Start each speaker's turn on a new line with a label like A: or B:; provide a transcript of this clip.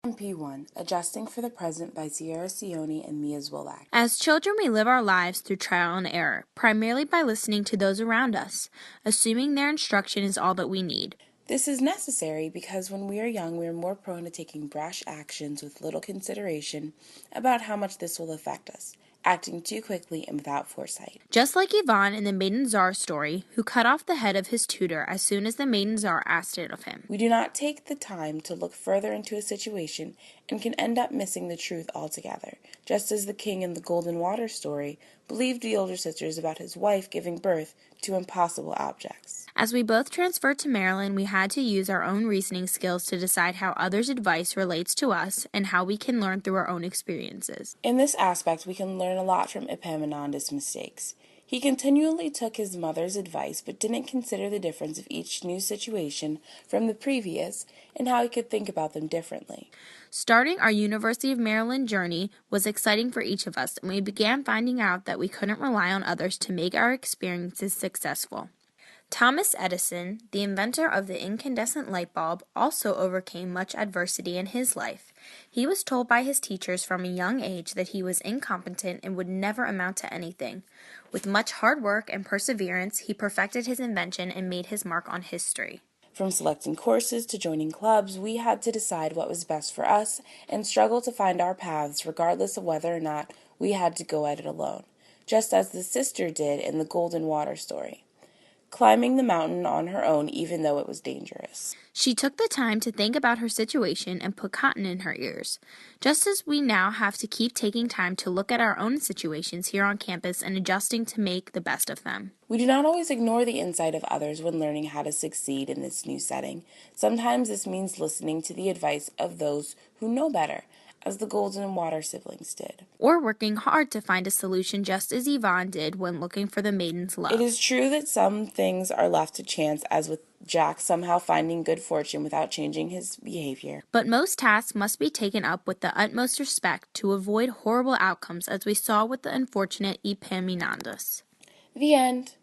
A: MP1, Adjusting for the Present by Sierra Sione and Mia Zwolak.
B: As children, we live our lives through trial and error, primarily by listening to those around us, assuming their instruction is all that we need.
A: This is necessary because when we are young, we are more prone to taking brash actions with little consideration about how much this will affect us, acting too quickly and without foresight.
B: Just like Ivan in the Maiden Tsar story, who cut off the head of his tutor as soon as the Maiden Tsar asked it of him.
A: We do not take the time to look further into a situation and can end up missing the truth altogether, just as the king in the Golden Water story believed the older sisters about his wife giving birth to impossible objects.
B: As we both transferred to Maryland, we had to use our own reasoning skills to decide how others' advice relates to us and how we can learn through our own experiences.
A: In this aspect, we can learn a lot from Epaminondas' mistakes. He continually took his mother's advice but didn't consider the difference of each new situation from the previous and how he could think about them differently.
B: Starting our University of Maryland journey was exciting for each of us, and we began finding out that we couldn't rely on others to make our experiences successful. Thomas Edison, the inventor of the incandescent light bulb, also overcame much adversity in his life. He was told by his teachers from a young age that he was incompetent and would never amount to anything. With much hard work and perseverance, he perfected his invention and made his mark on history.
A: From selecting courses to joining clubs, we had to decide what was best for us and struggle to find our paths regardless of whether or not we had to go at it alone, just as the sister did in the Golden Water story, climbing the mountain on her own even though it was dangerous.
B: She took the time to think about her situation and put cotton in her ears, just as we now have to keep taking time to look at our own situations here on campus and adjusting to make the best of them.
A: We do not always ignore the insight of others when learning how to succeed in this new setting. Sometimes this means listening to the advice of those who know better, as the Golden Water siblings did.
B: Or working hard to find a solution just as Yvonne did when looking for the maiden's love.
A: It is true that some things are left to chance, as with Jack somehow finding good fortune without changing his behavior.
B: But most tasks must be taken up with the utmost respect to avoid horrible outcomes, as we saw with the unfortunate Epaminondas.
A: The end.